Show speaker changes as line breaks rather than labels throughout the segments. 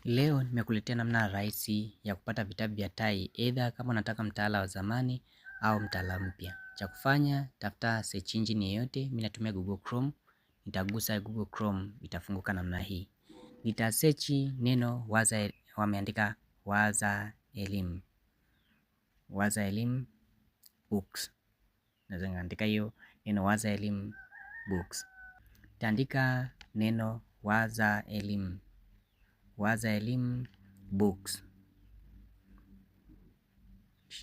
Leo nimekuletea namna rahisi ya kupata vitabu vya tai, either kama unataka mtaala wa zamani au mtaala mpya. Cha kufanya, tafuta search engine yoyote, mimi natumia Google Chrome. Nitagusa Google Chrome, itafunguka namna hii. Nitasearch neno waza, wameandika waza elimu. Waza elimu books. Naweza ngaandika hiyo neno waza elimu books. Nitaandika neno waza elimu. Waza elimu books.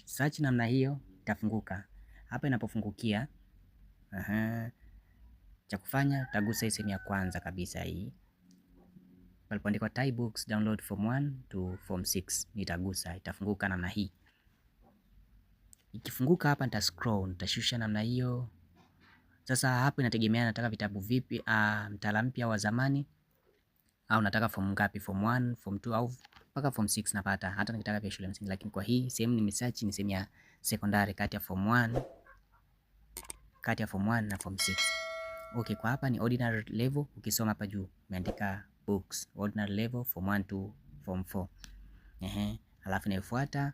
Search namna hiyo itafunguka. Hapa inapofungukia, cha kufanya utagusa hii sehemu ya kwanza kabisa hii. Palipoandikwa Tai Books download form 1 to form 6. Nitagusa, itafunguka namna hii. Ikifunguka hapa nita scroll, nitashusha namna hiyo. Sasa hapa inategemea nataka vitabu vipi, mtaala mpya wa zamani au nataka form ngapi, form 1, form 2 au mpaka form 6 napata. Hata nikitaka vya shule ya msingi, lakini kwa hii sehemu nimesearch ni sehemu ya secondary kati ya form 1 na form 6. Okay, kwa hapa ni ordinary level. Ukisoma hapa juu imeandika books ordinary level form 1 to form 4. Alafu inayofuata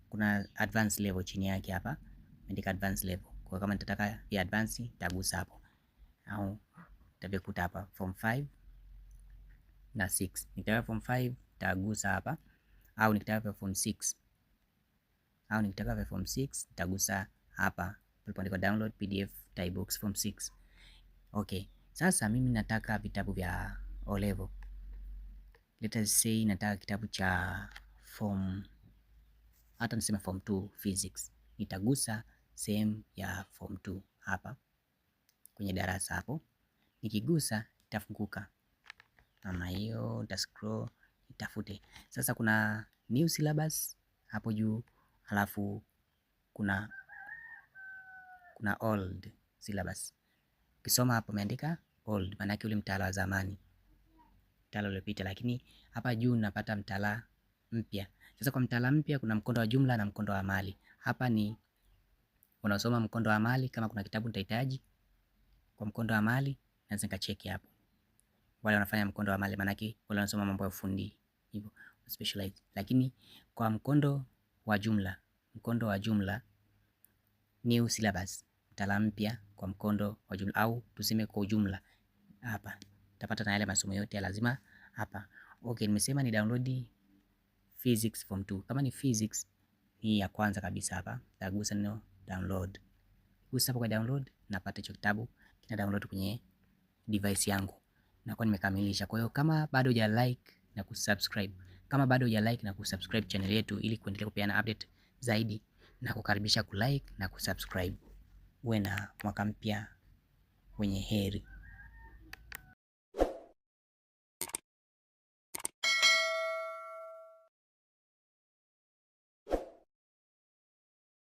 kuna advanced level chini yake hapa imeandika advanced level. Kwa kama nitataka ya advanced nitagusa hapo, au nitavikuta hapa form 5 na 6. Nikitaka form 5 nitagusa hapa, au nikitaka form 6 nitagusa hapa palipoandikwa download PDF Tai Books form 6. Okay, sasa mimi nataka vitabu vya O level. Let us say nataka kitabu cha form, hata niseme form 2 physics. Nitagusa sehemu ya form 2 hapa kwenye darasa hapo. Nikigusa itafunguka namna hiyo, nita scroll nitafute. Sasa kuna new syllabus hapo juu, halafu kuna old syllabus. Ukisoma hapo imeandika old, maana yake ule mtaala wa zamani, mtaala uliopita, lakini hapa juu napata mtaala mpya. Sasa kwa mtaala mpya kuna mkondo wa jumla na mkondo wa amali. Hapa ni unasoma mkondo wa amali, kama kuna kitabu nitahitaji kwa mkondo wa amali naweza nikacheki hapo. Wale wanafanya mkondo wa amali maana yake wale wanasoma mambo ya ufundi hivyo specialize. Lakini kwa mkondo wa jumla new syllabus, mtaala mpya kwa mkondo wa jumla, au tuseme kwa ujumla, hapa utapata na yale masomo yote ya lazima hapa. Okay, nimesema ni download physics form 2. Kama ni physics hii ya kwanza kabisa hapa, tagusa neno download. Gusa hapo kwa download, napata hicho kitabu kina download kwenye device yangu. Nakuwa nimekamilisha. Kwa hiyo kama bado huja like na kusubscribe channel yetu ili kuendelea kupeana update zaidi, na kukaribisha kulike na kusubscribe. Uwe na mwaka mpya wenye heri.